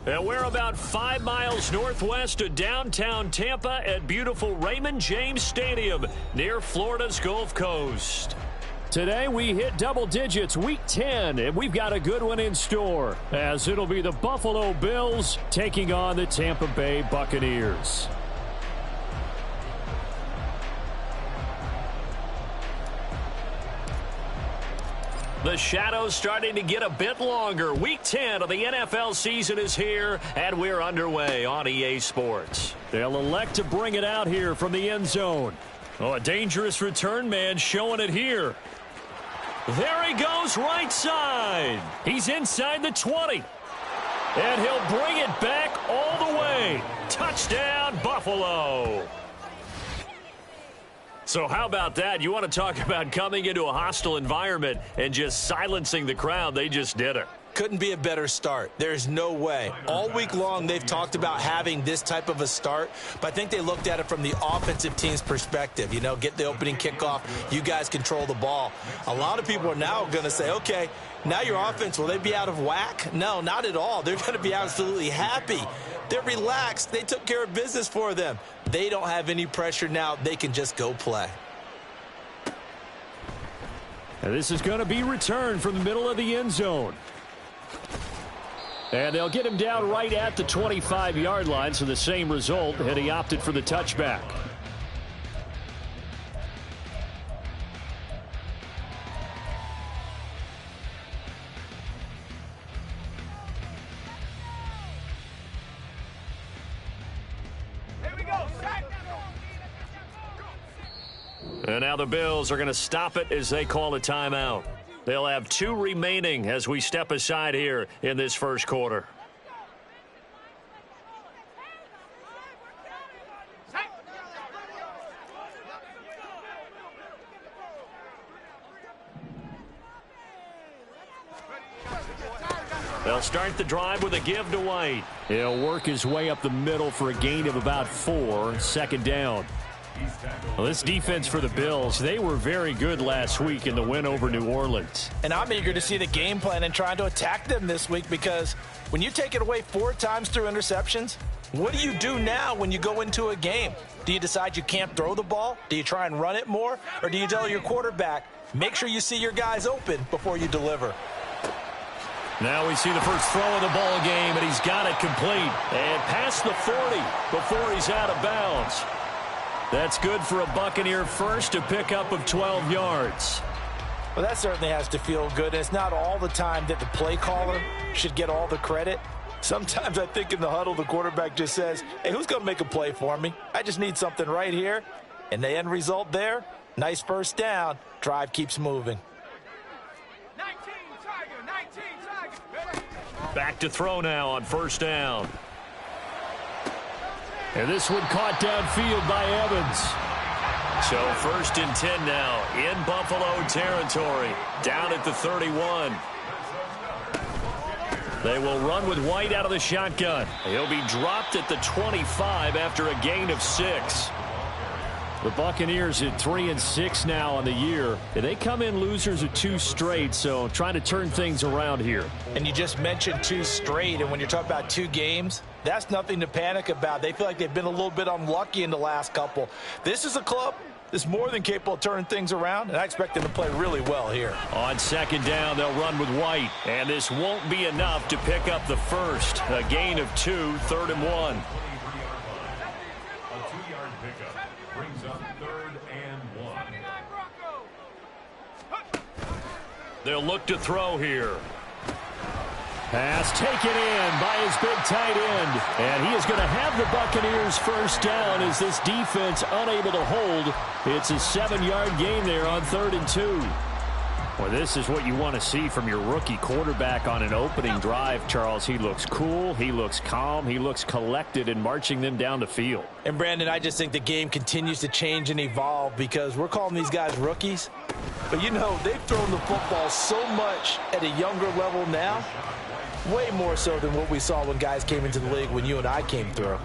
And we're about 5 miles northwest of downtown Tampa at beautiful Raymond James Stadium near Florida's Gulf Coast. Today we hit double digits week 10, and we've got a good one in store, as it'll be the Buffalo Bills taking on the Tampa Bay Buccaneers. The shadows starting to get a bit longer. Week 10 of the NFL season is here, and we're underway on EA Sports. They'll elect to bring it out here from the end zone. Oh, a dangerous return man showing it here. There he goes, right side. He's inside the 20. And he'll bring it back all the way. Touchdown, Buffalo. So how about that? You want to talk about coming into a hostile environment and just silencing the crowd. They just did it. Couldn't be a better start. There's no way. All week long, they've talked about having this type of a start, but I think they looked at it from the offensive team's perspective. You know, get the opening kickoff. You guys control the ball. A lot of people are now going to say, okay, now your offense, will they be out of whack? No, not at all. They're going to be absolutely happy. They're relaxed. They took care of business for them. They don't have any pressure now. They can just go play. And this is going to be returned from the middle of the end zone. And they'll get him down right at the 25-yard line, so the same result, and he opted for the touchback. And now the Bills are going to stop it as they call a timeout. They'll have 2 remaining as we step aside here in this first quarter. They'll start the drive with a give to White. He'll work his way up the middle for a gain of about 4, second down. Well, this defense for the Bills, they were very good last week in the win over New Orleans. And I'm eager to see the game plan and trying to attack them this week, because when you take it away 4 times through interceptions, what do you do now when you go into a game? Do you decide you can't throw the ball? Do you try and run it more? Or do you tell your quarterback, make sure you see your guys open before you deliver? Now we see the first throw of the ball game, and he's got it complete. And past the 40 before he's out of bounds. That's good for a Buccaneer first, a pickup of 12 yards. Well, that certainly has to feel good. It's not all the time that the play caller should get all the credit. Sometimes I think in the huddle, the quarterback just says, hey, who's going to make a play for me? I just need something right here. And the end result there, nice first down. Drive keeps moving. 19 Tiger. Back to throw now on first down. And this one caught downfield by Evans. So first and 10 now in Buffalo territory, down at the 31. They will run with White out of the shotgun. He'll be dropped at the 25 after a gain of 6. The Buccaneers at 3-6 now on the year. And they come in losers of 2 straight, so trying to turn things around here. And you just mentioned 2 straight, and when you're talking about 2 games, that's nothing to panic about. They feel like they've been a little bit unlucky in the last couple. This is a club that's more than capable of turning things around, and I expect them to play really well here. On second down, they'll run with White, and this won't be enough to pick up the first. A gain of 2, 3rd and 1. They'll look to throw here. Pass taken in by his big tight end. And he is going to have the Buccaneers first down as this defense unable to hold. It's a 7-yard gain there on 3rd and 2. Well, this is what you want to see from your rookie quarterback on an opening drive, Charles. He looks cool. He looks calm. He looks collected in marching them down the field. And, Brandon, I just think the game continues to change and evolve because we're calling these guys rookies. But, you know, they've thrown the football so much at a younger level now, way more so than what we saw when guys came into the league when you and I came through.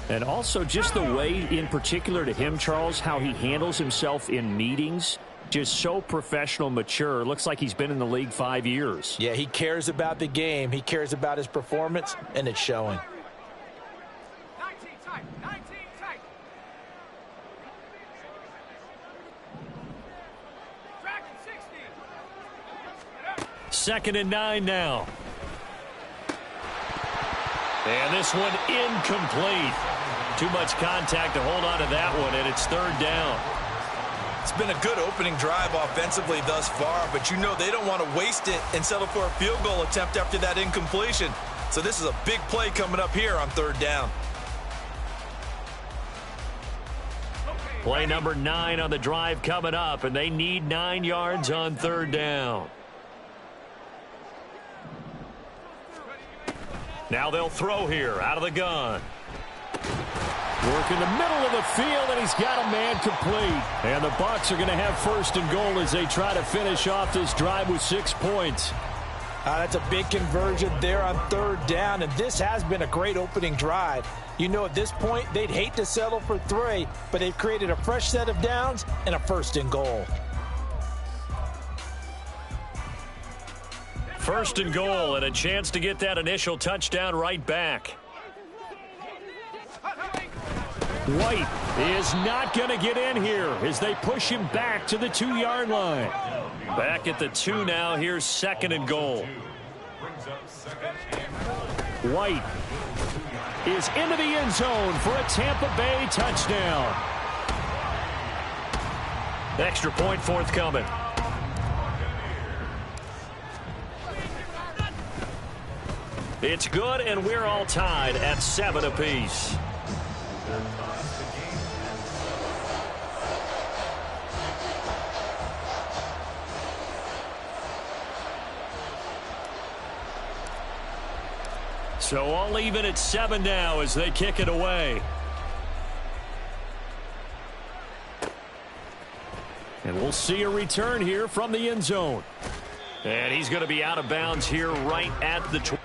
And also just the way, in particular to him, Charles, how he handles himself in meetings. Just so professional, mature. Looks like he's been in the league 5 years. Yeah, he cares about the game. He cares about his performance, and it's showing. 19 tight. 19 tight. Dragon 60. 2nd and 9 now. And this one incomplete. Too much contact to hold on to that one, and it's 3rd down. It's been a good opening drive offensively thus far, but you know they don't want to waste it and settle for a field goal attempt after that incompletion. So this is a big play coming up here on 3rd down. Play number 9 on the drive coming up, and they need 9 yards on 3rd down. Now they'll throw here out of the gun. Work in the middle of the field, and he's got a man complete. And the Bucs are going to have 1st and goal as they try to finish off this drive with 6 points. That's a big conversion there on 3rd down, and this has been a great opening drive. You know, at this point, they'd hate to settle for 3, but they've created a fresh set of downs and a 1st and goal. 1st and goal, and a chance to get that initial touchdown right back. White is not going to get in here as they push him back to the 2-yard line. Back at the 2 now. Here's 2nd and goal. White is into the end zone for a Tampa Bay touchdown. Extra point forthcoming. It's good, and we're all tied at 7 apiece. So all even at 7 now as they kick it away. And we'll see a return here from the end zone. And he's going to be out of bounds here right at the 20.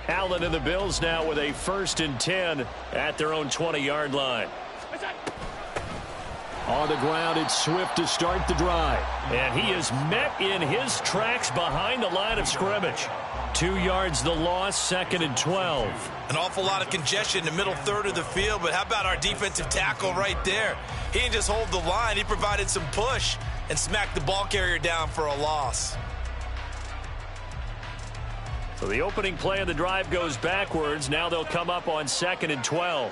Allen and the Bills now with a 1st and 10 at their own 20-yard line. On the ground, it's Swift to start the drive. And he is met in his tracks behind the line of scrimmage. 2 yards the loss, 2nd and 12. An awful lot of congestion in the middle third of the field, but how about our defensive tackle right there? He didn't just hold the line. He provided some push and smacked the ball carrier down for a loss. So the opening play of the drive goes backwards. Now they'll come up on 2nd and 12.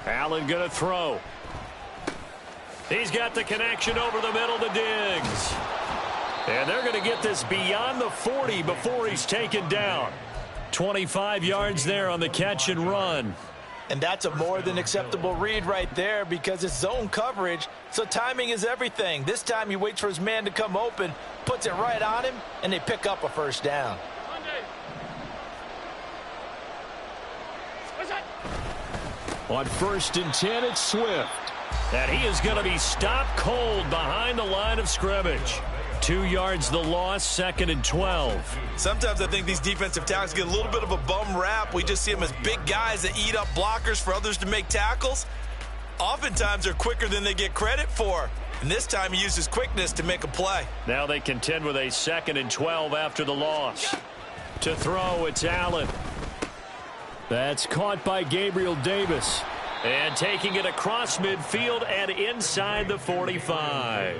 Allen going to throw. He's got the connection over the middle to Diggs. And they're going to get this beyond the 40 before he's taken down. 25 yards there on the catch and run. And that's a more than acceptable read right there because it's zone coverage, so timing is everything. This time he waits for his man to come open, puts it right on him, and they pick up a 1st down. On 1st and 10, it's Swift. And he is going to be stopped cold behind the line of scrimmage. 2 yards the loss, 2nd and 12. Sometimes I think these defensive tackles get a little bit of a bum rap. We just see them as big guys that eat up blockers for others to make tackles. Oftentimes they're quicker than they get credit for. And this time he uses quickness to make a play. Now they contend with a 2nd and 12 after the loss. To throw, it's Allen. That's caught by Gabriel Davis. And taking it across midfield and inside the 45.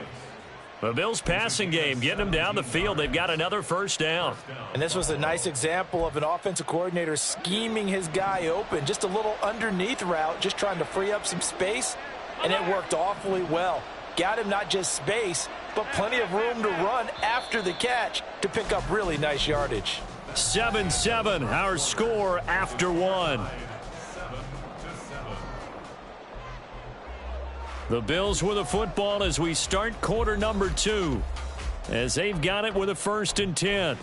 The Bills' passing game getting them down the field. They've got another 1st down. And this was a nice example of an offensive coordinator scheming his guy open. Just a little underneath route, just trying to free up some space. And it worked awfully well. Got him not just space, but plenty of room to run after the catch to pick up really nice yardage. 7-7, our score after one. The Bills with the football as we start quarter number 2, as they've got it with a 1st and 10.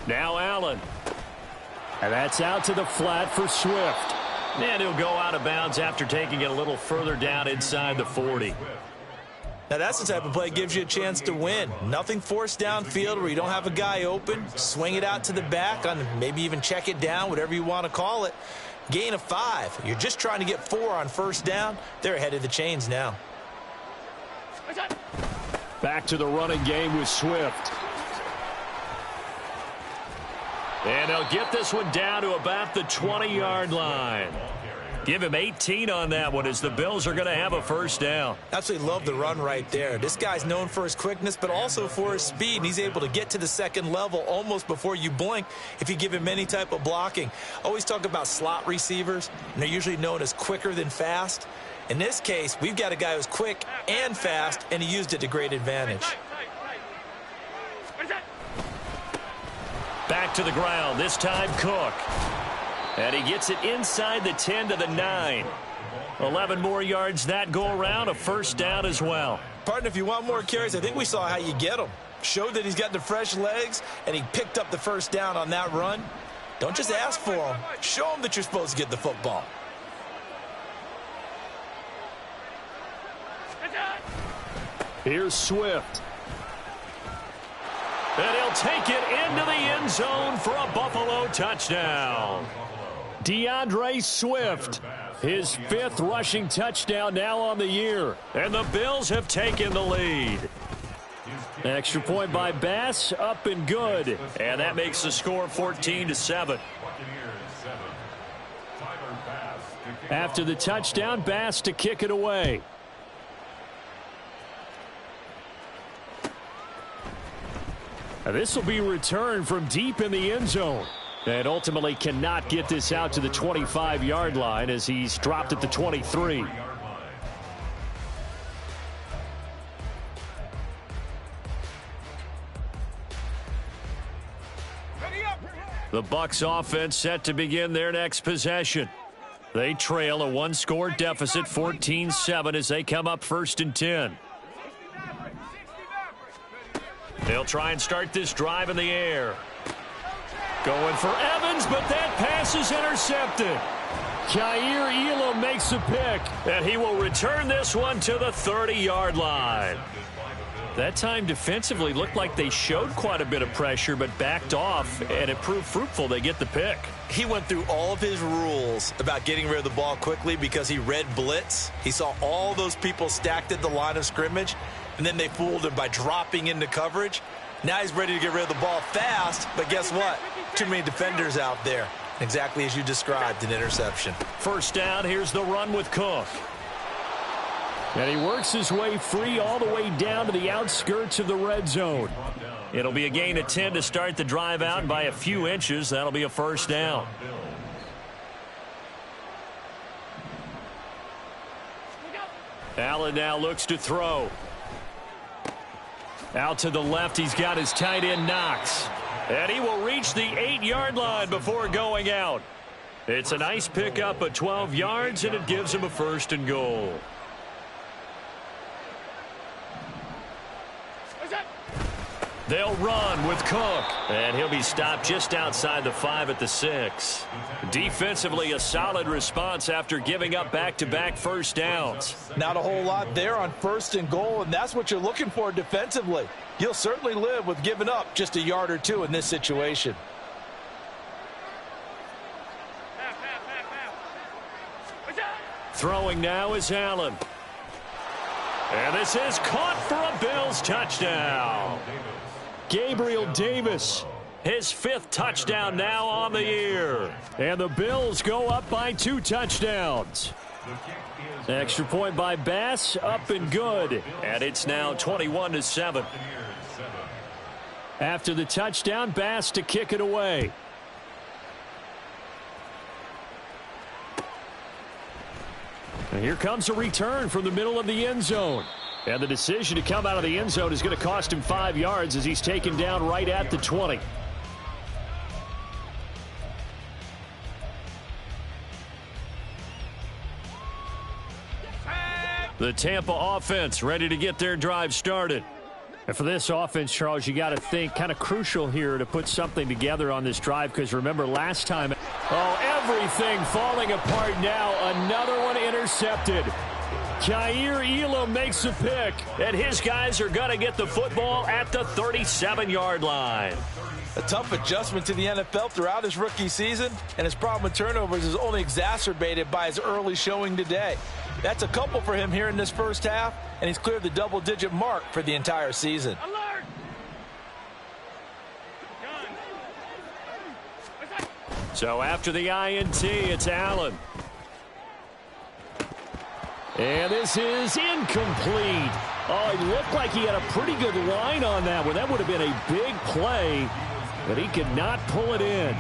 Now Allen. And that's out to the flat for Swift. And he'll go out of bounds after taking it a little further down inside the 40. Now that's the type of play that gives you a chance to win. Nothing forced downfield where you don't have a guy open. Swing it out to the back, on maybe even check it down, whatever you want to call it. Gain of 5. You're just trying to get 4 on 1st down. They're ahead of the chains now. Back to the running game with Swift. And they'll get this one down to about the 20-yard line. Give him 18 on that one as the Bills are going to have a 1st down. Absolutely love the run right there. This guy's known for his quickness, but also for his speed. And he's able to get to the 2nd level almost before you blink if you give him any type of blocking. Always talk about slot receivers, and they're usually known as quicker than fast. In this case, we've got a guy who's quick and fast, and he used it to great advantage. Back to the ground, this time Cook. And he gets it inside the 10 to the 9. 11 more yards that go around, a 1st down as well. Partner, if you want more carries, I think we saw how you get them. Showed that he's got the fresh legs, and he picked up the 1st down on that run. Don't just ask for them. Show them that you're supposed to get the football. Here's Swift. And he'll take it into the end zone for a Buffalo touchdown. DeAndre Swift, his 5th rushing touchdown now on the year. And the Bills have taken the lead. Extra point by Bass, up and good. And that makes the score 14-7. After the touchdown, Bass to kick it away. And this will be returned from deep in the end zone. And ultimately cannot get this out to the 25-yard line as he's dropped at the 23. The Bucs offense set to begin their next possession. They trail a 1-score deficit, 14-7, as they come up 1st and 10. They'll try and start this drive in the air. Going for Evans, but that pass is intercepted. Kaiir Elam makes a pick, and he will return this one to the 30-yard line. That time defensively looked like they showed quite a bit of pressure, but backed off, and it proved fruitful. They get the pick. He went through all of his rules about getting rid of the ball quickly because he read blitz. He saw all those people stacked at the line of scrimmage, and then they fooled him by dropping into coverage. Now he's ready to get rid of the ball fast, but guess what? Too many defenders out there. Exactly as you described, an interception. 1st down, here's the run with Cook. And he works his way free all the way down to the outskirts of the red zone. It'll be a gain of 10 to start the drive out by a few inches. That'll be a 1st down. Allen now looks to throw. Out to the left, he's got his tight end Knox. And he will reach the 8-yard line before going out. It's a nice pickup of 12 yards, and it gives him a 1st and goal. They'll run with Cook, and he'll be stopped just outside the 5 at the 6. Defensively, a solid response after giving up back-to-back 1st downs. Not a whole lot there on 1st and goal, and that's what you're looking for defensively. You'll certainly live with giving up just a yard or 2 in this situation. Throwing now is Allen. And this is caught for a Bills touchdown. Gabriel Davis, his 5th touchdown now on the year. And the Bills go up by 2 touchdowns. Extra point by Bass, up and good. And it's now 21-7. After the touchdown, Bass to kick it away. And here comes a return from the middle of the end zone. And the decision to come out of the end zone is going to cost him 5 yards as he's taken down right at the 20. The Tampa offense ready to get their drive started. And for this offense, Charles, you got to think kind of crucial here to put something together on this drive, because remember last time, everything falling apart now. Another one intercepted. Kaiir Elam makes a pick, and his guys are going to get the football at the 37-yard line. A tough adjustment to the NFL throughout his rookie season, and his problem with turnovers is only exacerbated by his early showing today. That's a couple for him here in this first half, and he's cleared the double-digit mark for the entire season. Alert! So after the INT, it's Allen. And this is incomplete. Oh, it looked like he had a pretty good line on that one. That would have been a big play, but he could not pull it in.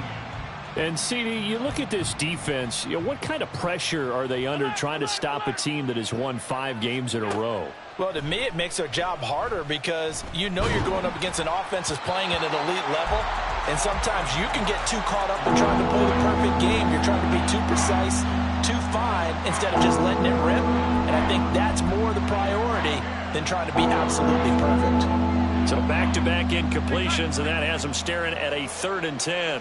And, CD, you look at this defense, what kind of pressure are they under trying to stop a team that has won 5 games in a row? Well, to me, it makes their job harder because you know you're going up against an offense that's playing at an elite level, and sometimes you can get too caught up in trying to play the perfect game. You're trying to be too precise, too fine, instead of just letting it rip, and I think that's more the priority than trying to be absolutely perfect. So back-to-back incompletions, and that has them staring at a 3rd and 10.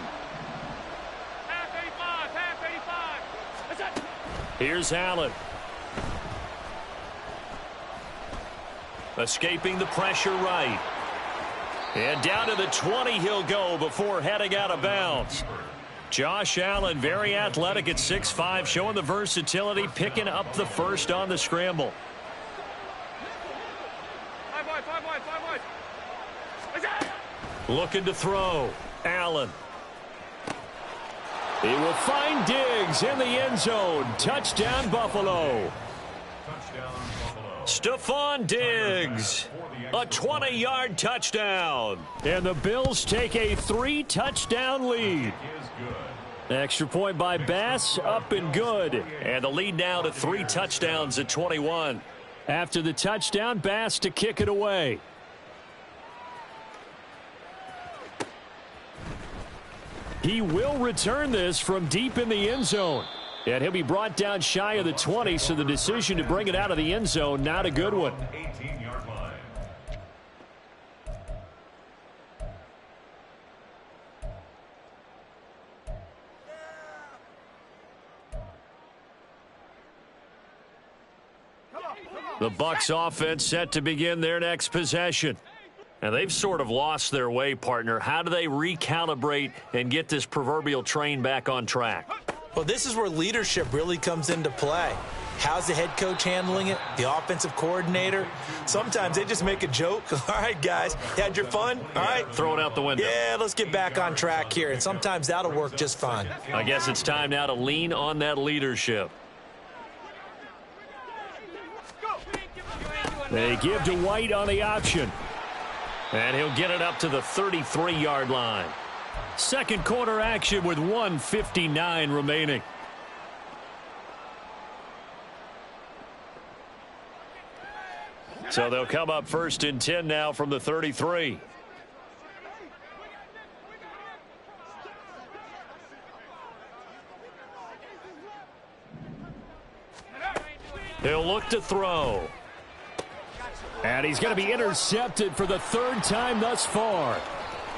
Here's Allen. Escaping the pressure right. And down to the 20 he'll go before heading out of bounds. Josh Allen, very athletic at 6'5", showing the versatility, picking up the first on the scramble. Looking to throw. Allen. He will find Diggs in the end zone. Touchdown, Buffalo. Stephon Diggs. A 20-yard touchdown. And the Bills take a 3-touchdown lead. Extra point by Bass, up and good. And the lead now to 3 touchdowns at 21. After the touchdown, Bass to kick it away. He will return this from deep in the end zone. And he'll be brought down shy of the 20, so the decision to bring it out of the end zone, not a good one. The Bucs offense set to begin their next possession. And they've sort of lost their way, partner. How do they recalibrate and get this proverbial train back on track? Well, this is where leadership really comes into play. How's the head coach handling it? The offensive coordinator? Sometimes they just make a joke. All right, guys, you had your fun? All right. Throw it out the window. Yeah, let's get back on track here. And sometimes that'll work just fine. I guess it's time now to lean on that leadership. They give to White on the option. And he'll get it up to the 33-yard line. Second quarter action with 1:59 remaining. So they'll come up 1st and 10 now from the 33. He'll look to throw. And he's going to be intercepted for the 3rd time thus far.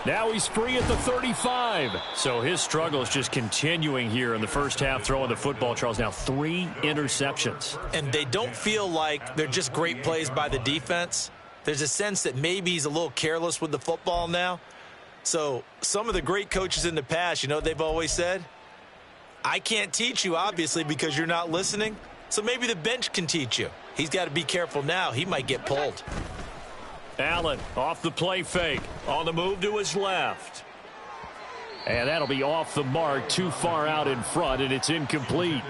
Now he's free at the 35. So his struggle is just continuing here in the first half, throwing the football, Charles. Now 3 interceptions. And they don't feel like they're just great plays by the defense. There's a sense that maybe he's a little careless with the football now. So some of the great coaches in the past, you know what they've always said? I can't teach you, obviously, because you're not listening. So maybe the bench can teach you. He's got to be careful now. He might get pulled. Allen off the play fake. On the move to his left. And that'll be off the mark, too far out in front, and it's incomplete.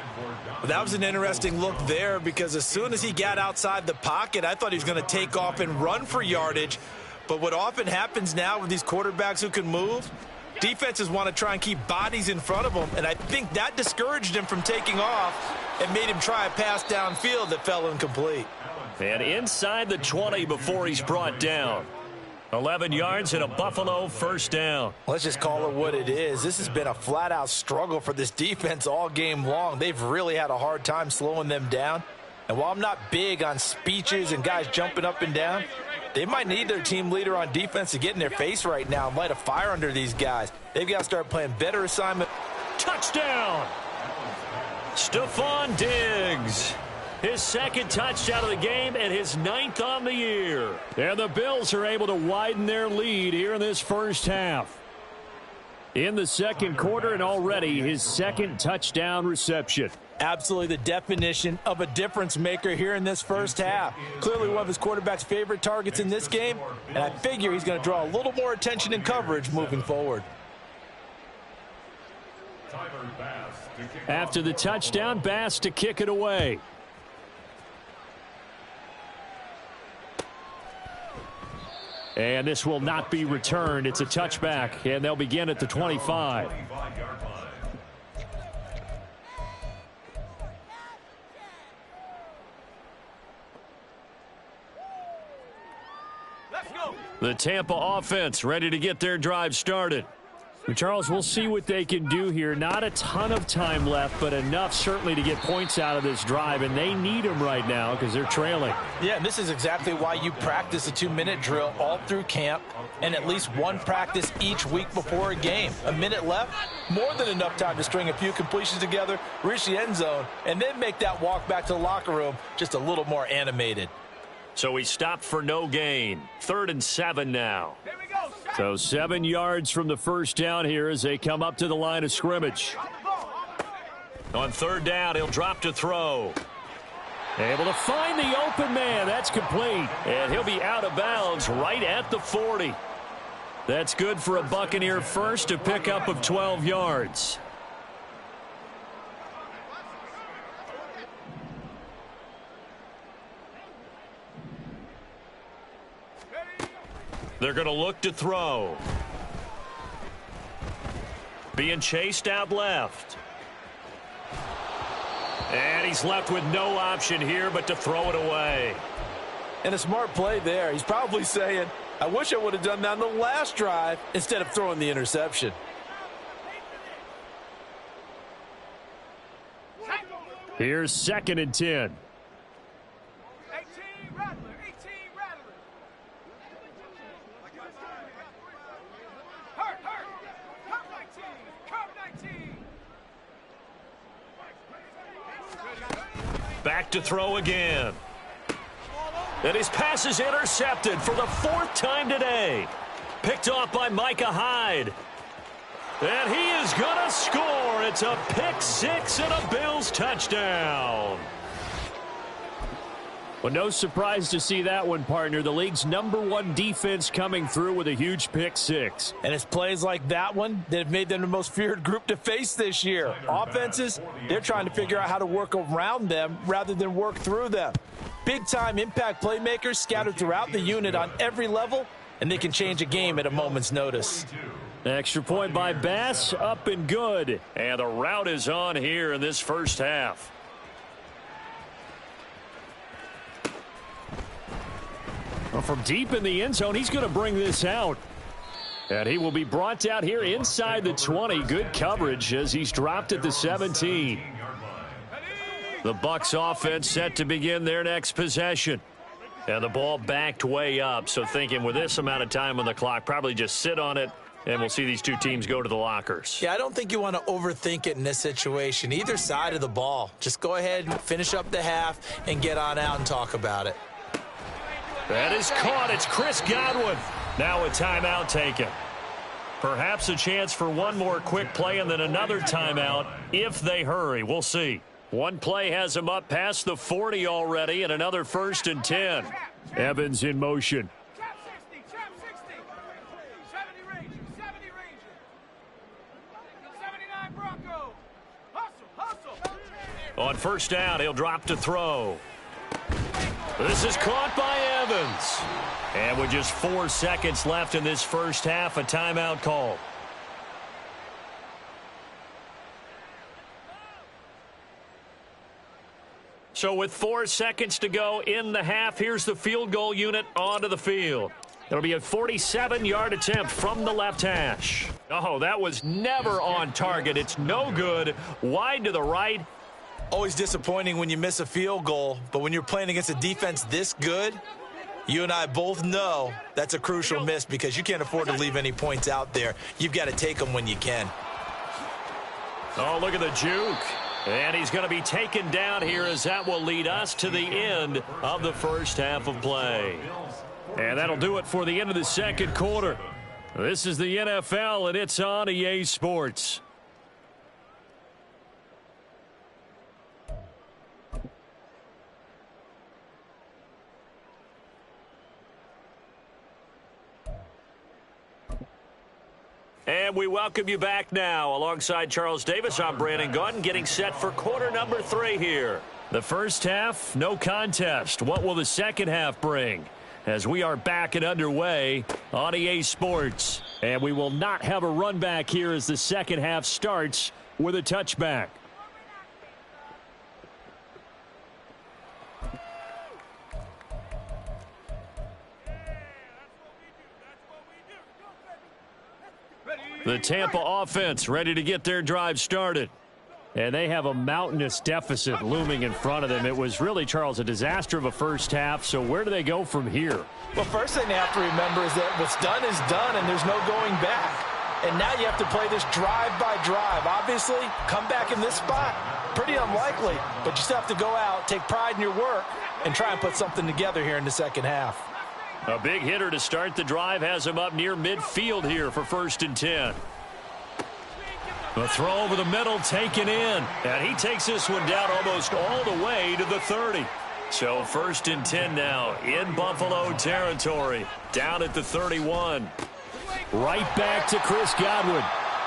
Well, that was an interesting look there because as soon as he got outside the pocket, I thought he was going to take off and run for yardage. But what often happens now with these quarterbacks who can move, defenses want to try and keep bodies in front of them, and I think that discouraged him from taking off and made him try a pass downfield that fell incomplete. And inside the 20 before he's brought down. 11 yards and a Buffalo first down. Let's just call it what it is. This has been a flat-out struggle for this defense all game long. They've really had a hard time slowing them down. And while I'm not big on speeches and guys jumping up and down, they might need their team leader on defense to get in their face right now and light a fire under these guys. They've got to start playing better assignment. Touchdown! Stephon Diggs. His second touchdown of the game and his 9th on the year. And the Bills are able to widen their lead here in this first half. In the second quarter, and already his second touchdown reception. Absolutely the definition of a difference maker here in this first half. Clearly one of his quarterback's favorite targets in this game, and I figure he's going to draw a little more attention and coverage moving forward. After the touchdown, Bass to kick it away. And this will not be returned. It's a touchback, and they'll begin at the 25. Let's go. The Tampa offense ready to get their drive started. Charles, we'll see what they can do here. Not a ton of time left, but enough certainly to get points out of this drive, and they need them right now because they're trailing. Yeah, and this is exactly why you practice a 2-minute drill all through camp and at least one practice each week before a game. A minute left, more than enough time to string a few completions together, reach the end zone, and then make that walk back to the locker room just a little more animated. So he stopped for no gain. 3rd and 7 now. Here we go. So 7 yards from the first down here as they come up to the line of scrimmage. On 3rd down, he'll drop to throw. Able to find the open man. That's complete. And he'll be out of bounds right at the 40. That's good for a Buccaneer first, a pickup of 12 yards. They're going to look to throw. Being chased out left. And he's left with no option here but to throw it away. And a smart play there. He's probably saying, I wish I would have done that on the last drive instead of throwing the interception. Here's 2nd and 10. 18 Rattler. 18 Rattler. Hurt. Curve 19. Curve 19. Back to throw again. And his pass is intercepted for the 4th time today. Picked off by Micah Hyde. And he is going to score. It's a pick 6 and a Bills touchdown. Well, no surprise to see that one, partner. The league's #1 defense coming through with a huge pick 6. And it's plays like that one that have made them the most feared group to face this year. Offenses, they're trying to figure out how to work around them rather than work through them. Big-time impact playmakers scattered throughout the unit on every level, and they can change a game at a moment's notice. Extra point by Bass, up and good. And the route is on here in this first half. Well, from deep in the end zone, he's going to bring this out. And he will be brought out here inside the 20. Good coverage as he's dropped at the 17. The Bucs offense set to begin their next possession. And the ball backed way up. So thinking with this amount of time on the clock, probably just sit on it. And we'll see these two teams go to the lockers. Yeah, I don't think you want to overthink it in this situation. Either side of the ball. Just go ahead and finish up the half and get on out and talk about it. That is caught. It's Chris Godwin. Now a timeout taken. Perhaps a chance for one more quick play and then another timeout if they hurry. We'll see. One play has him up past the 40 already and another 1st and 10. Evans in motion. Trap 60. 70 Ranger. 79 Bronco. Hustle. On 1st down, he'll drop to throw. This is caught by Evans. And with just 4 seconds left in this first half, a timeout call. So with 4 seconds to go in the half, here's the field goal unit onto the field. It'll be a 47-yard attempt from the left hash. Oh, that was never on target. It's no good. Wide to the right. Always disappointing when you miss a field goal, but when you're playing against a defense this good, you and I both know that's a crucial miss because you can't afford to leave any points out there. You've got to take them when you can. Oh, look at the juke. And he's going to be taken down here as that will lead us to the end of the first half of play. And that'll do it for the end of the second quarter. This is the NFL, and it's on EA Sports. And we welcome you back now. Alongside Charles Davis, I'm Brandon Gaudin, getting set for quarter number 3 here. The first half, no contest. What will the second half bring? As we are back and underway on EA Sports. And we will not have a run back here as the second half starts with a touchback. The Tampa offense ready to get their drive started. And they have a mountainous deficit looming in front of them. It was really, Charles, a disaster of a first half. So where do they go from here? Well, first thing they have to remember is that what's done is done, and there's no going back. And now you have to play this drive by drive. Obviously, come back in this spot, pretty unlikely. But you still have to go out, take pride in your work, and try and put something together here in the second half. A big hitter to start the drive has him up near midfield here for 1st and 10. The throw over the middle taken in. And he takes this one down almost all the way to the 30. So 1st and 10 now in Buffalo territory. Down at the 31. Right back to Chris Godwin.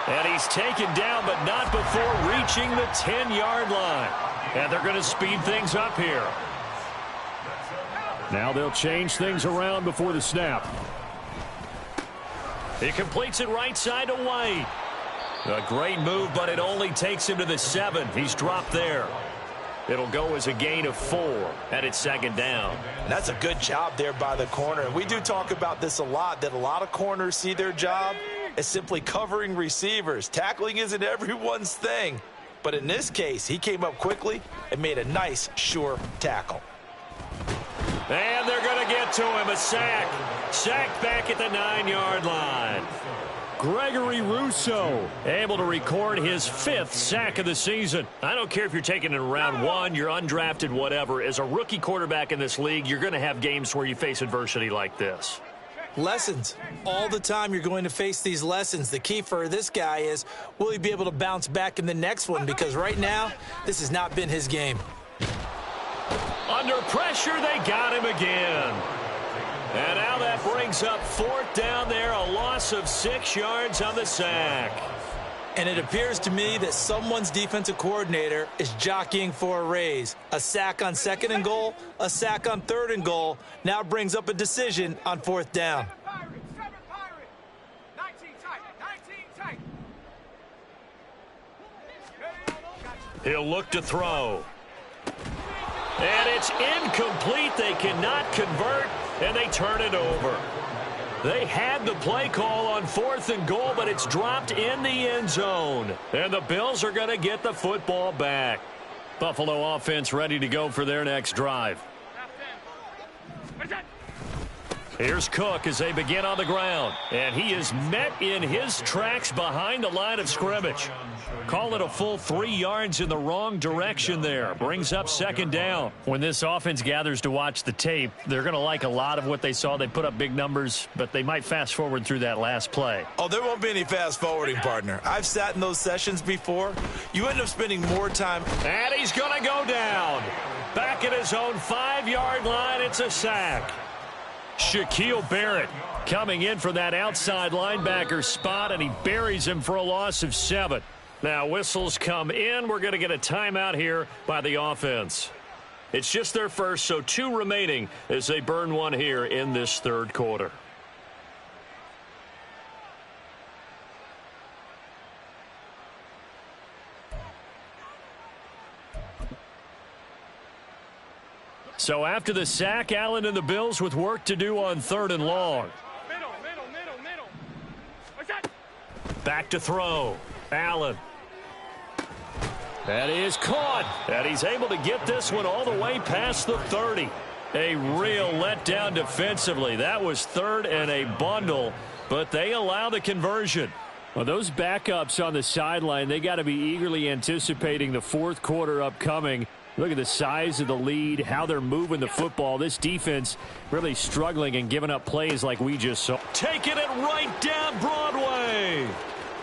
And he's taken down, but not before reaching the 10-yard line. And they're going to speed things up here. Now they'll change things around before the snap. He completes it right side to White. A great move, but it only takes him to the 7. He's dropped there. It'll go as a gain of 4, and it's 2nd down. And that's a good job there by the corner. And we do talk about this a lot, that a lot of corners see their job as simply covering receivers. Tackling isn't everyone's thing. But in this case, he came up quickly and made a nice, sure tackle. And they're going to get to him. A sack. Sacked back at the 9-yard line. Gregory Rousseau able to record his 5th sack of the season. I don't care if you're taking it in round 1, you're undrafted, whatever. As a rookie quarterback in this league, you're going to have games where you face adversity like this. Lessons. All the time you're going to face these lessons. The key for this guy is, will he be able to bounce back in the next one? Because right now, this has not been his game. Under pressure, they got him again. And now that brings up 4th down there, a loss of 6 yards on the sack. And it appears to me that someone's defensive coordinator is jockeying for a raise. A sack on 2nd and goal, a sack on 3rd and goal, now brings up a decision on 4th down. He'll look to throw. And it's incomplete. They cannot convert, and they turn it over. They had the play call on 4th and goal, but it's dropped in the end zone. And the Bills are going to get the football back. Buffalo offense ready to go for their next drive. Here's Cook as they begin on the ground. And he is met in his tracks behind the line of scrimmage. Call it a full 3 yards in the wrong direction there. Brings up 2nd down. When this offense gathers to watch the tape, they're going to like a lot of what they saw. They put up big numbers, but they might fast forward through that last play. Oh, there won't be any fast forwarding, partner. I've sat in those sessions before. You end up spending more time. And he's going to go down. Back at his own 5-yard line, it's a sack. Shaquille Barrett coming in for that outside linebacker spot, and he buries him for a loss of 7. Now whistles come in. We're going to get a timeout here by the offense. It's just their first, so 2 remaining as they burn one here in this third quarter. So after the sack, Allen and the Bills with work to do on 3rd and long. Middle. What's that? Back to throw. Allen. That is caught. And he's able to get this one all the way past the 30. A real letdown defensively. That was 3rd and a bundle, but they allow the conversion. Well, those backups on the sideline, they got to be eagerly anticipating the 4th quarter upcoming. Look at the size of the lead, how they're moving the football. This defense really struggling and giving up plays like we just saw. Taking it right down Broadway.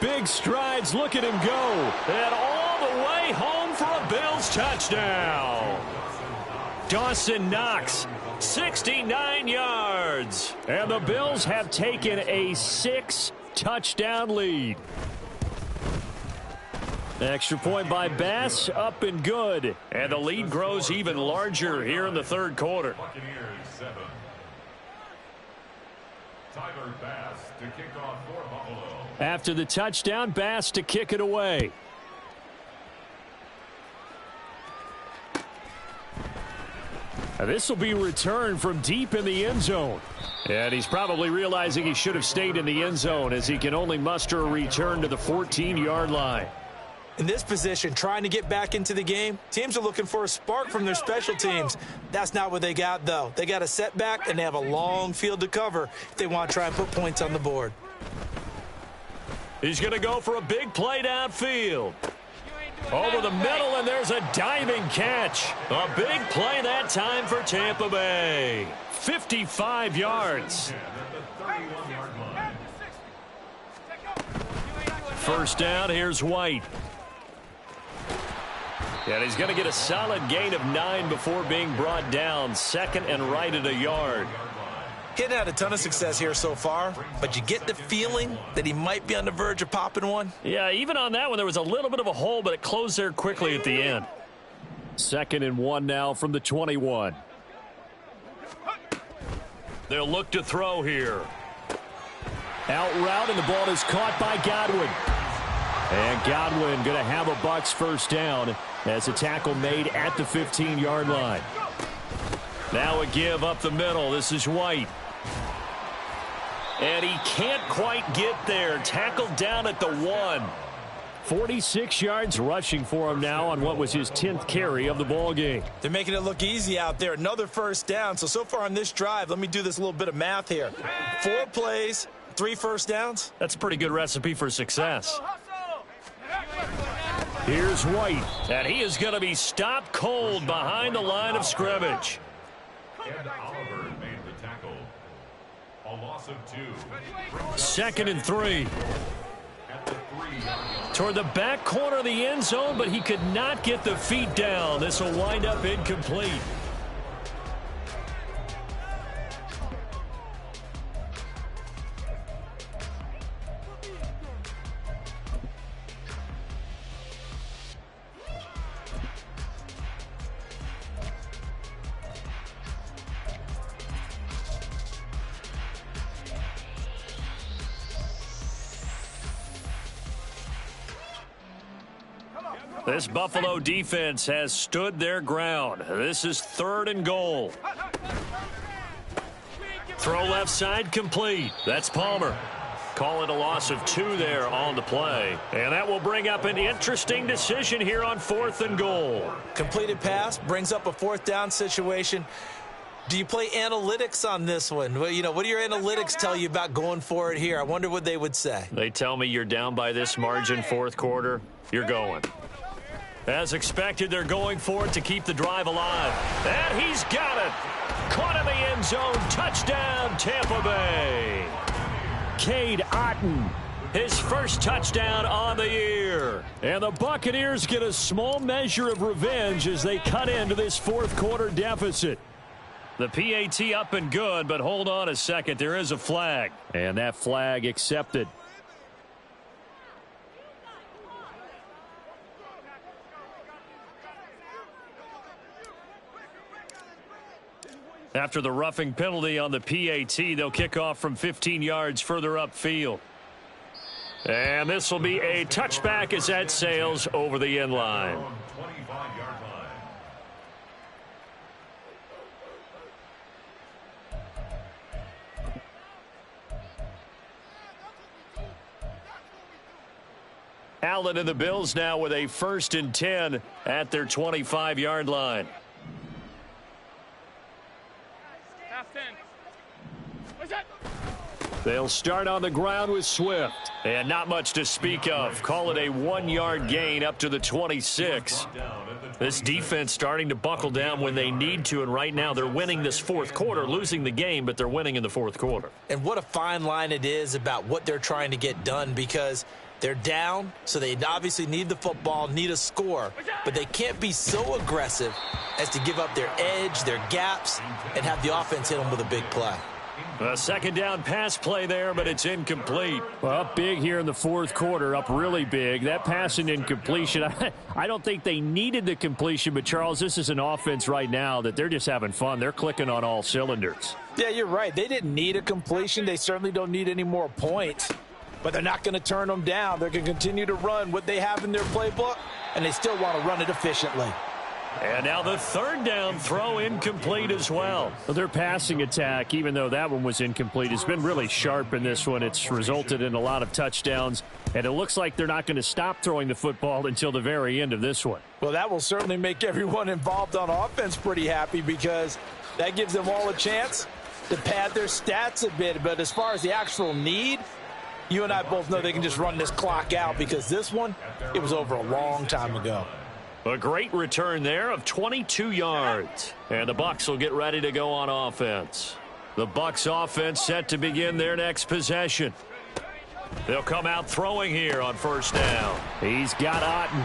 Big strides. Look at him go. And all the way home for a Bills touchdown. Dawson Knox, 69 yards. And the Bills have taken a 6-touchdown lead. Extra point by Bass, up and good. And the lead grows even larger here in the 3rd quarter. After the touchdown, Bass to kick it away. And this will be returned from deep in the end zone. And he's probably realizing he should have stayed in the end zone as he can only muster a return to the 14-yard line. In this position, trying to get back into the game, teams are looking for a spark from their special teams. That's not what they got, though. They got a setback, and they have a long field to cover if they want to try and put points on the board. He's going to go for a big play downfield. Over the middle, and there's a diving catch. A big play that time for Tampa Bay. 55 yards. First down, here's White. And he's going to get a solid gain of 9 before being brought down. 2nd and right at a yard. He hadn't had a ton of success here so far, but you get the feeling that he might be on the verge of popping one. Yeah, even on that one, there was a little bit of a hole, but it closed there quickly at the end. 2nd and 1 now from the 21. They'll look to throw here. Out route, and the ball is caught by Godwin. And Godwin going to have a Bucs first down as a tackle made at the 15-yard line. Now a give up the middle. This is White. And he can't quite get there. Tackled down at the 1. 46 yards rushing for him now on what was his 10th carry of the ball game. They're making it look easy out there. Another first down. So far on this drive, let me do this little bit of math here. 4 plays, 3 first downs. That's a pretty good recipe for success. Here's White, and he is going to be stopped cold behind the line of scrimmage. And Oliver made the tackle. A loss of 2. 2nd and 3. At the 3-yard line. Toward the back corner of the end zone, but he could not get the feet down. This will wind up incomplete. This Buffalo defense has stood their ground. This is 3rd and goal. Throw left side complete. That's Palmer. Call it a loss of 2 there on the play. And that will bring up an interesting decision here on 4th and goal. Completed pass brings up a 4th down situation. Do you play analytics on this one? Well, what do your analytics tell you about going for it here? I wonder what they would say. They tell me you're down by this margin 4th quarter. You're going. As expected, they're going for it to keep the drive alive. And he's got it. Caught in the end zone. Touchdown, Tampa Bay. Cade Otton, his first touchdown on the year. And the Buccaneers get a small measure of revenge as they cut into this 4th quarter deficit. The PAT up and good, but hold on a second. There is a flag. And that flag accepted. After the roughing penalty on the PAT, they'll kick off from 15 yards further upfield. And this will be a touchback as that sails over the end line. 25-yard line. Allen and the Bills now with a 1st and 10 at their 25-yard line. Half 10. What's that? They'll start on the ground with Swift. And not much to speak of. Call it a 1-yard gain up to the 26. This defense starting to buckle down when they need to, and right now they're winning this fourth quarter, losing the game, but they're winning in the fourth quarter. And what a fine line it is about what they're trying to get done, because they're down, so they obviously need the football, need a score, but they can't be so aggressive as to give up their edge, their gaps, and have the offense hit them with a big play. A second down pass play there, but it's incomplete. Well, up big here in the fourth quarter, up really big. That pass and incompletion, I don't think they needed the completion, but Charles, this is an offense right now that they're just having fun. They're clicking on all cylinders. Yeah, you're right. They didn't need a completion. They certainly don't need any more points, but they're not going to turn them down. They're going to continue to run what they have in their playbook, and they still want to run it efficiently. And now the third down throw incomplete as well. Their passing attack, even though that one was incomplete, has been really sharp in this one. It's resulted in a lot of touchdowns, and it looks like they're not going to stop throwing the football until the very end of this one. Well, that will certainly make everyone involved on offense pretty happy, because that gives them all a chance to pad their stats a bit. But as far as the actual need, you and I both know they can just run this clock out, because this one, it was over a long time ago. A great return there of 22 yards. And the Bucs will get ready to go on offense. The Bucs offense set to begin their next possession. They'll come out throwing here on first down. He's got Otten.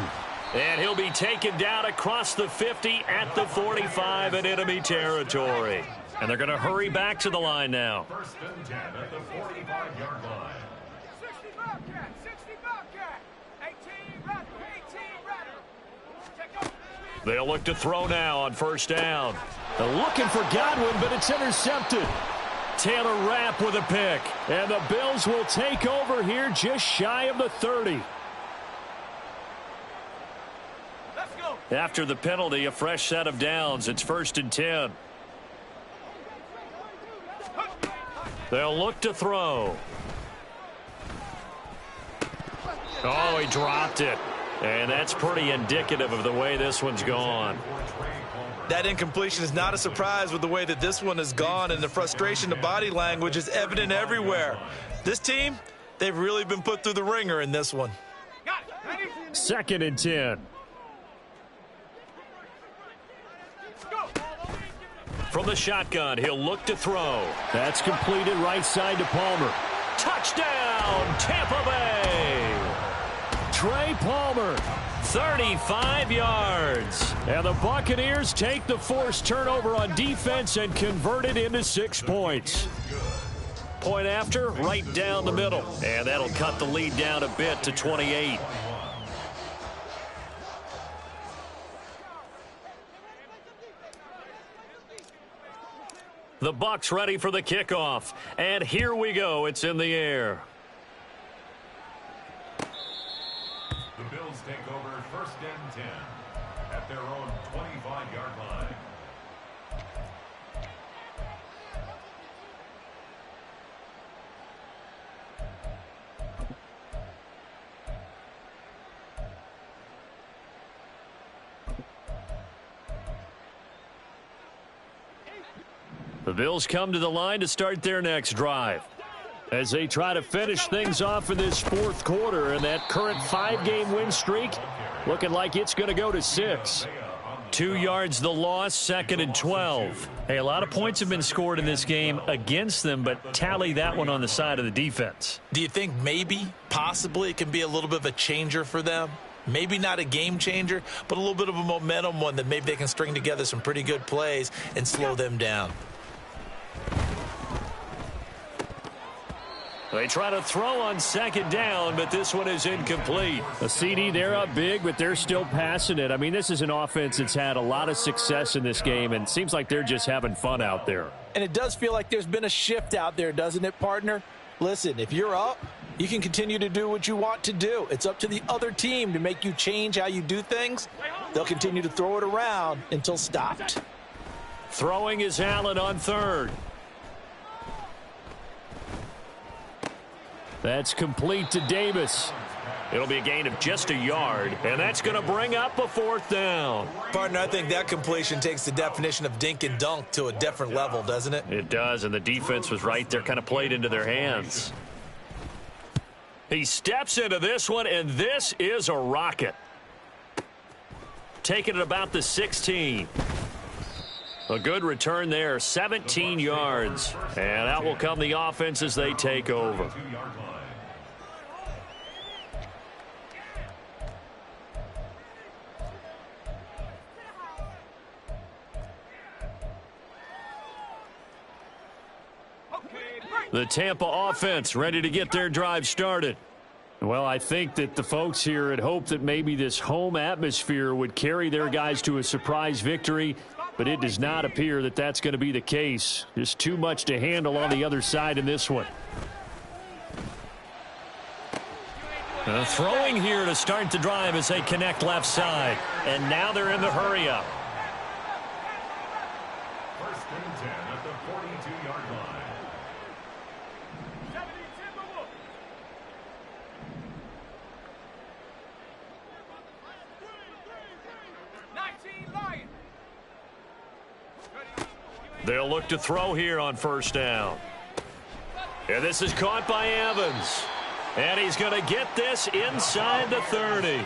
And he'll be taken down across the 50 at the 45 in enemy territory. And they're going to hurry back to the line now. 1st and 10 at the 45-yard line. 60 Bobcat, 60 Bobcat. 18 Rattle, 18 Rattle. Check up. They'll look to throw now on first down. They're looking for Godwin, but it's intercepted. Taylor Rapp with a pick. And the Bills will take over here just shy of the 30. Let's go. After the penalty, a fresh set of downs. It's 1st and 10. They'll look to throw. Oh, he dropped it. And that's pretty indicative of the way this one's gone. That incompletion is not a surprise with the way that this one has gone, and the frustration, the body language is evident everywhere. This team, they've really been put through the ringer in this one. Got it. Ready? 2nd and 10. Go. From the shotgun, he'll look to throw. That's completed right side to Palmer. Touchdown, Tampa Bay! Trey Palmer, 35 yards. And the Buccaneers take the forced turnover on defense and convert it into 6 points. Point after, right down the middle. And that'll cut the lead down a bit to 28. The Bucs ready for the kickoff. And here we go. It's in the air. The Bills take over 1st and 10 at their own 25-yard line. The Bills come to the line to start their next drive as they try to finish things off in this fourth quarter, and that current 5-game win streak looking like it's going to go to 6. 2 yards the loss, 2nd and 12. Hey, a lot of points have been scored in this game against them, but tally that one on the side of the defense. Do you think maybe, possibly, it can be a little bit of a changer for them? Maybe not a game changer, but a little bit of a momentum one that maybe they can string together some pretty good plays and slow them down. They try to throw on second down, but this one is incomplete. A CD, they're up big, but they're still passing it. I mean, this is an offense that's had a lot of success in this game, and it seems like they're just having fun out there. And it does feel like there's been a shift out there, doesn't it, partner? Listen, if you're up, you can continue to do what you want to do. It's up to the other team to make you change how you do things. They'll continue to throw it around until stopped. Throwing is Allen on third. That's complete to Davis. It'll be a gain of just a yard, and that's going to bring up a fourth down. Partner, I think that completion takes the definition of dink and dunk to a different level, doesn't it? It does, and the defense was right there, kind of played into their hands. He steps into this one, and this is a rocket. Taking it about the 16. A good return there, 17 yards. And out will come the offense as they take over. The Tampa offense ready to get their drive started. Well, I think that the folks here had hoped that maybe this home atmosphere would carry their guys to a surprise victory, but it does not appear that that's going to be the case. There's too much to handle on the other side in this one. Throwing here to start the drive as they connect left side. And now they're in the hurry-up. First and 10 at the 42-yard line. They'll look to throw here on first down. And this is caught by Evans. And he's going to get this inside the 30.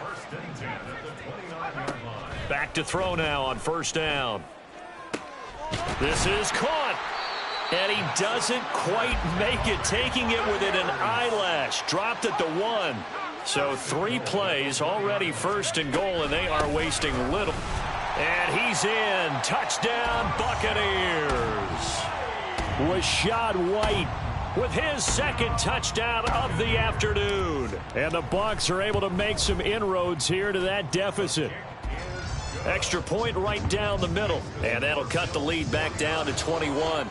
First and 10 at the 29-yard line. Back to throw now on first down. This is caught. And he doesn't quite make it, taking it within an eyelash. Dropped at the 1. So 3 plays, already first and goal, and they are wasting little. And he's in. Touchdown, Buccaneers. Rashad White With his second touchdown of the afternoon. And the Bucs are able to make some inroads here to that deficit. Extra point right down the middle. And that'll cut the lead back down to 21.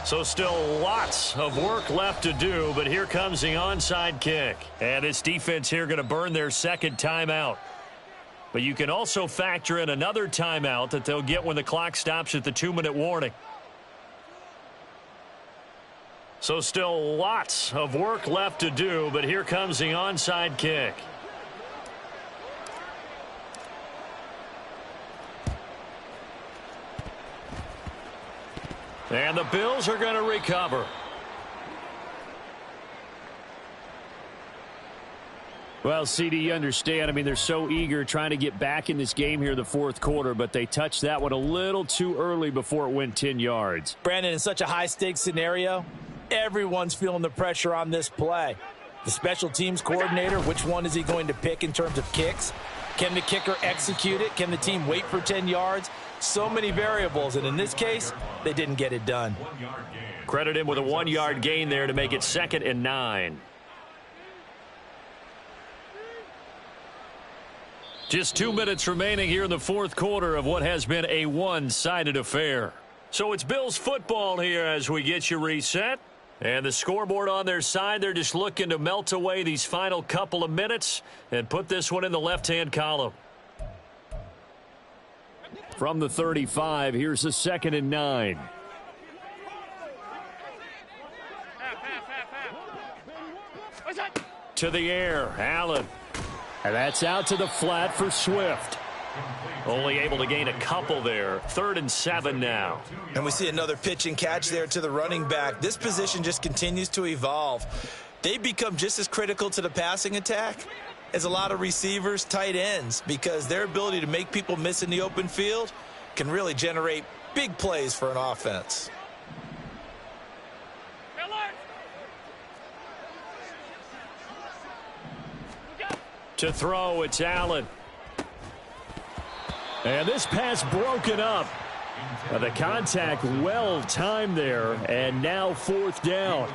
So still lots of work left to do, but here comes the onside kick. And this defense here going to burn their second timeout. But you can also factor in another timeout that they'll get when the clock stops at the 2-minute warning. So still lots of work left to do, but here comes the onside kick. And the Bills are going to recover. Well, CD, you understand. I mean, they're so eager trying to get back in this game here in the fourth quarter, but they touched that one a little too early before it went 10 yards. Brandon, in such a high-stakes scenario, everyone's feeling the pressure on this play. The special teams coordinator, which one is he going to pick in terms of kicks? Can the kicker execute it? Can the team wait for 10 yards? So many variables, and in this case, they didn't get it done. Credit him with a 1-yard gain there to make it 2nd and 9. Just 2 minutes remaining here in the fourth quarter of what has been a one-sided affair. So it's Bills football here as we get you reset. And the scoreboard on their side, they're just looking to melt away these final couple of minutes and put this one in the left-hand column. From the 35, here's the 2nd and 9. To the air, Allen. And that's out to the flat for Swift. Only able to gain a couple there. 3rd and 7 now. And we see another pitch and catch there to the running back. This position just continues to evolve. They've become just as critical to the passing attack as a lot of receivers, tight ends, because their ability to make people miss in the open field can really generate big plays for an offense. To throw, it's Allen. And this pass broken up. The contact well timed there, and now fourth down.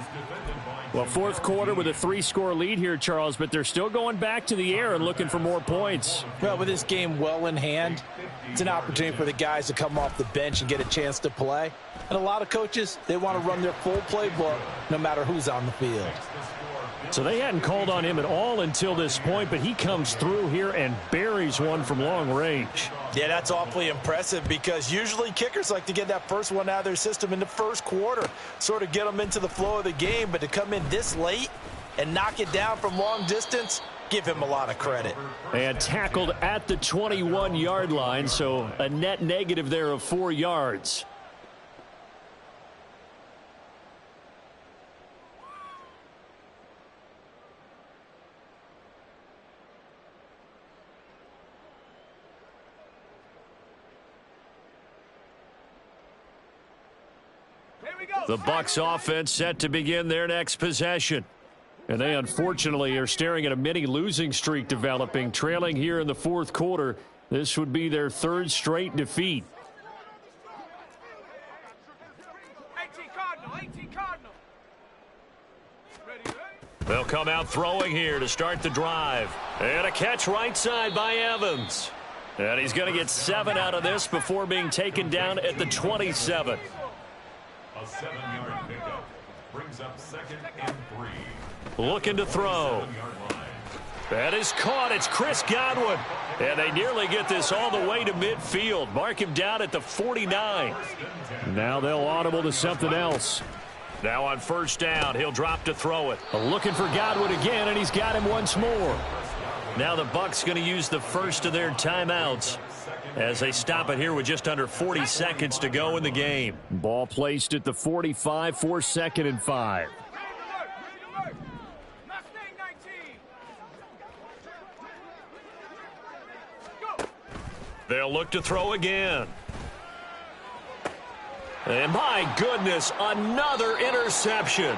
Well, fourth quarter with a 3-score lead here, Charles, but they're still going back to the air and looking for more points. Well, with this game well in hand, it's an opportunity for the guys to come off the bench and get a chance to play. And a lot of coaches, they want to run their full playbook no matter who's on the field. So they hadn't called on him at all until this point, but he comes through here and buries one from long range. Yeah, that's awfully impressive because usually kickers like to get that first one out of their system in the first quarter, sort of get them into the flow of the game, but to come in this late and knock it down from long distance, give him a lot of credit. And tackled at the 21-yard line, so a net negative there of 4 yards. The Bucs offense set to begin their next possession. And they unfortunately are staring at a mini losing streak developing, trailing here in the fourth quarter. This would be their 3rd straight defeat. 18 Cardinal. Ready. They'll come out throwing here to start the drive. And a catch right side by Evans. And he's going to get 7 out of this before being taken down at the 27. A 7-yard pickup brings up 2nd and 3. Looking to throw. That is caught. It's Chris Godwin. And they nearly get this all the way to midfield. Mark him down at the 49. Now they'll audible to something else. Now on first down, he'll drop to throw it. Looking for Godwin again, and he's got him once more. Now the Bucs going to use the first of their timeouts as they stop it here with just under 40 seconds to go in the game. Ball placed at the 45 for 2nd and 5. They'll look to throw again. And my goodness, another interception.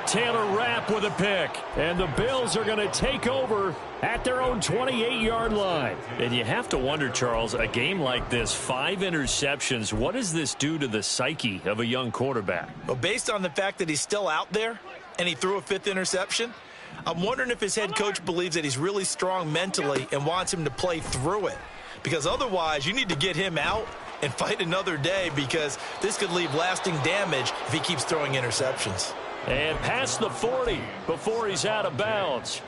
Taylor Rapp with a pick. And the Bills are going to take over at their own 28-yard line. And you have to wonder, Charles, a game like this, 5 interceptions, what does this do to the psyche of a young quarterback? Well, based on the fact that he's still out there and he threw a 5th interception, I'm wondering if his head coach believes that he's really strong mentally and wants him to play through it. Because otherwise, you need to get him out and fight another day, because this could leave lasting damage if he keeps throwing interceptions. And past the 40 before he's out of bounds.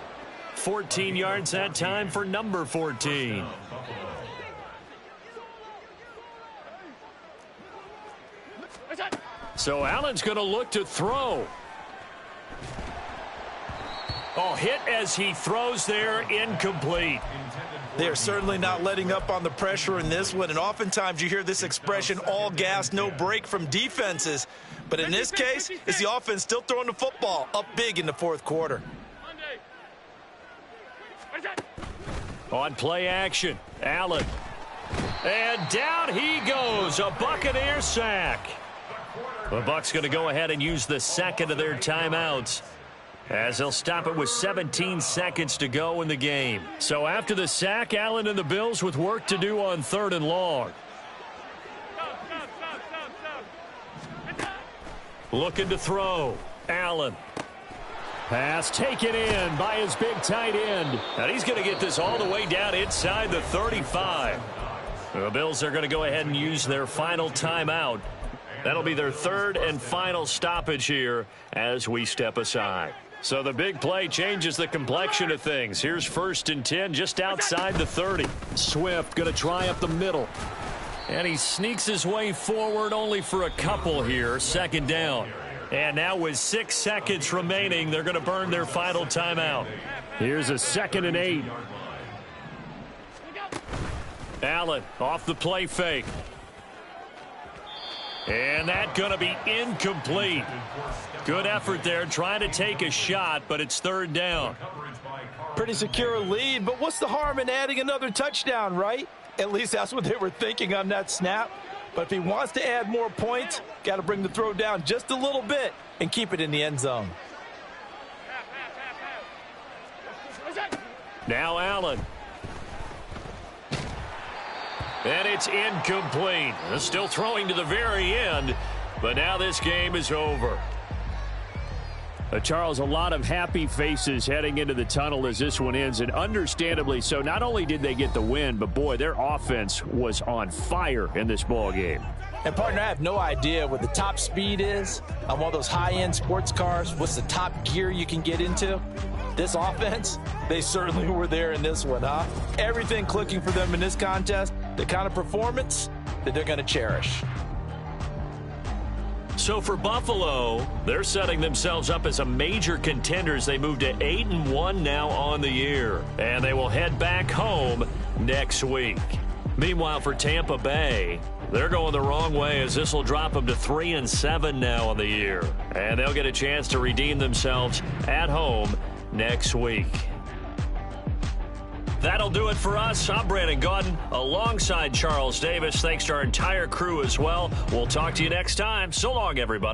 14 yards that time for number 14. So Allen's going to look to throw. Oh, hit as he throws there, incomplete. They're certainly not letting up on the pressure in this one, and oftentimes you hear this expression, all gas, no break from defenses. But in this case, it's the offense still throwing the football up big in the fourth quarter. On play action, Allen. And down he goes, a Buccaneer sack. The Bucs going to go ahead and use the 2nd of their timeouts, as they'll stop it with 17 seconds to go in the game. So after the sack, Allen and the Bills with work to do on 3rd and long. Looking to throw, Allen. Pass taken in by his big tight end. And he's going to get this all the way down inside the 35. The Bills are going to go ahead and use their final timeout. That'll be their 3rd and final stoppage here as we step aside. So the big play changes the complexion of things. Here's 1st and 10 just outside the 30. Swift going to try up the middle. And he sneaks his way forward only for a couple here. 2nd down. And now with 6 seconds remaining, they're going to burn their final timeout. Here's a 2nd and 8. Allen off the play fake. And that's going to be incomplete. Good effort there trying to take a shot, but it's 3rd down. Pretty secure lead, but what's the harm in adding another touchdown, right? At least that's what they were thinking on that snap. But if he wants to add more points, got to bring the throw down just a little bit and keep it in the end zone. Now Allen. And it's incomplete. Still throwing to the very end, but now this game is over. Charles, a lot of happy faces heading into the tunnel as this one ends, and understandably so. Not only did they get the win, but, boy, their offense was on fire in this ball game. And, partner, I have no idea what the top speed is on one of those high-end sports cars. What's the top gear you can get into? This offense, they certainly were there in this one, huh? Everything clicking for them in this contest, the kind of performance that they're going to cherish. So for Buffalo, they're setting themselves up as a major contender as they move to 8-1 now on the year. And they will head back home next week. Meanwhile, for Tampa Bay, they're going the wrong way as this will drop them to 3-7 now on the year. And they'll get a chance to redeem themselves at home next week. That'll do it for us. I'm Brandon Gaudin alongside Charles Davis. Thanks to our entire crew as well. We'll talk to you next time. So long, everybody.